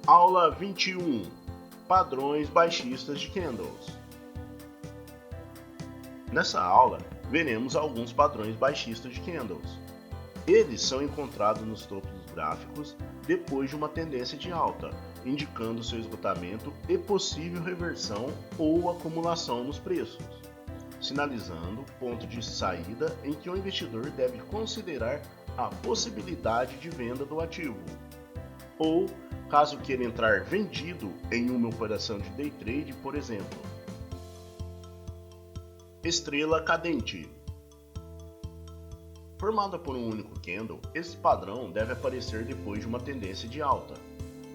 Aula 21. Padrões baixistas de candles. Nessa aula, veremos alguns padrões baixistas de candles. Eles são encontrados nos topos dos gráficos depois de uma tendência de alta, indicando seu esgotamento e possível reversão ou acumulação nos preços, sinalizando ponto de saída em que o investidor deve considerar a possibilidade de venda do ativo. Ou, caso queira entrar vendido em uma operação de day trade, por exemplo. Estrela cadente. Formada por um único candle, esse padrão deve aparecer depois de uma tendência de alta.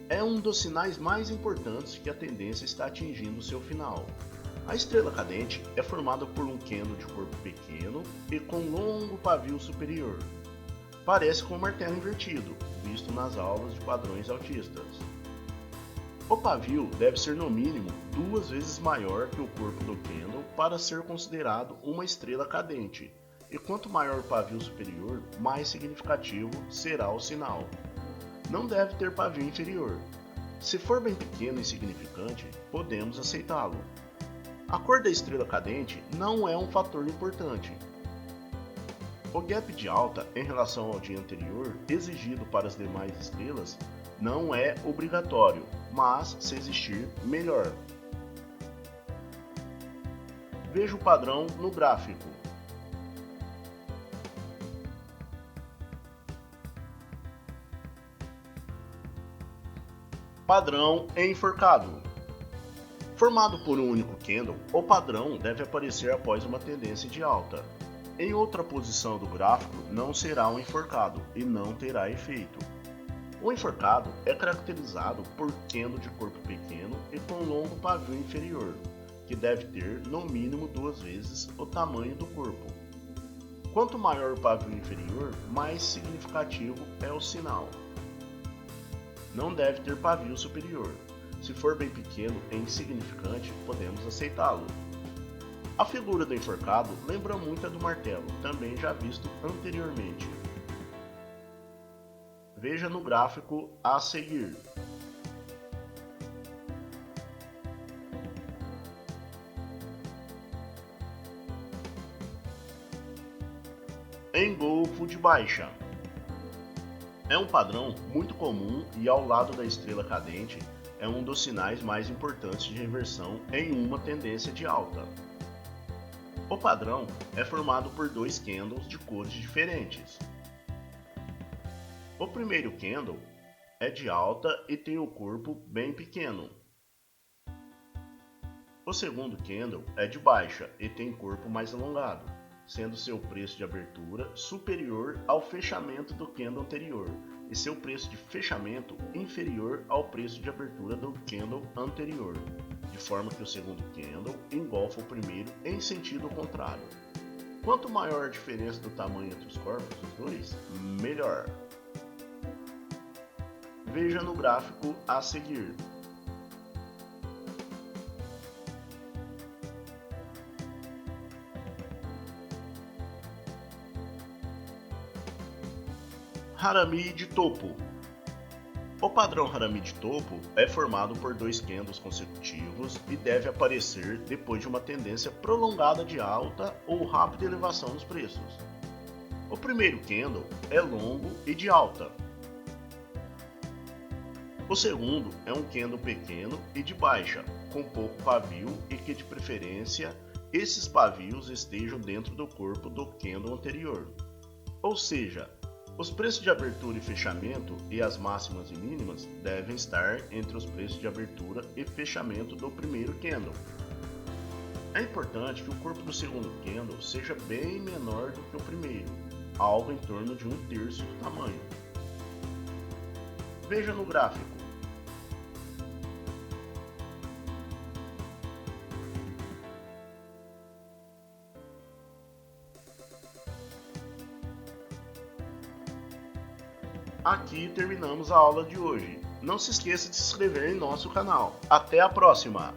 É um dos sinais mais importantes que a tendência está atingindo seu final. A estrela cadente é formada por um candle de corpo pequeno e com longo pavio superior. Parece com um martelo invertido, visto nas aulas de padrões altistas. O pavio deve ser no mínimo 2 vezes maior que o corpo do candle para ser considerado uma estrela cadente, e quanto maior o pavio superior, mais significativo será o sinal. Não deve ter pavio inferior. Se for bem pequeno e insignificante, podemos aceitá-lo. A cor da estrela cadente não é um fator importante. O gap de alta em relação ao dia anterior exigido para as demais estrelas não é obrigatório, mas se existir, melhor. Veja o padrão no gráfico. Padrão enforcado. Formado por um único candle, o padrão deve aparecer após uma tendência de alta. Em outra posição do gráfico, não será um enforcado e não terá efeito. O enforcado é caracterizado por candle de corpo pequeno e com longo pavio inferior, que deve ter no mínimo 2 vezes o tamanho do corpo. Quanto maior o pavio inferior, mais significativo é o sinal. Não deve ter pavio superior. Se for bem pequeno e insignificante, podemos aceitá-lo. A figura do enforcado lembra muito a do martelo, também já visto anteriormente. Veja no gráfico a seguir. Engolfo de baixa. É um padrão muito comum e, ao lado da estrela cadente, é um dos sinais mais importantes de reversão em uma tendência de alta. O padrão é formado por 2 candles de cores diferentes. O primeiro candle é de alta e tem o corpo bem pequeno. O segundo candle é de baixa e tem corpo mais alongado, sendo seu preço de abertura superior ao fechamento do candle anterior e seu preço de fechamento inferior ao preço de abertura do candle anterior, de forma que o segundo candle engolfa o primeiro em sentido contrário. Quanto maior a diferença do tamanho entre os corpos dos dois, melhor. Veja no gráfico a seguir. Harami de topo. O padrão Harami de topo é formado por 2 candles consecutivos e deve aparecer depois de uma tendência prolongada de alta ou rápida elevação dos preços. O primeiro candle é longo e de alta. O segundo é um candle pequeno e de baixa, com pouco pavio e que de preferência esses pavios estejam dentro do corpo do candle anterior. Ou seja, os preços de abertura e fechamento e as máximas e mínimas devem estar entre os preços de abertura e fechamento do primeiro candle. É importante que o corpo do segundo candle seja bem menor do que o primeiro, algo em torno de 1/3 do tamanho. Veja no gráfico. Aqui terminamos a aula de hoje. Não se esqueça de se inscrever em nosso canal. Até a próxima!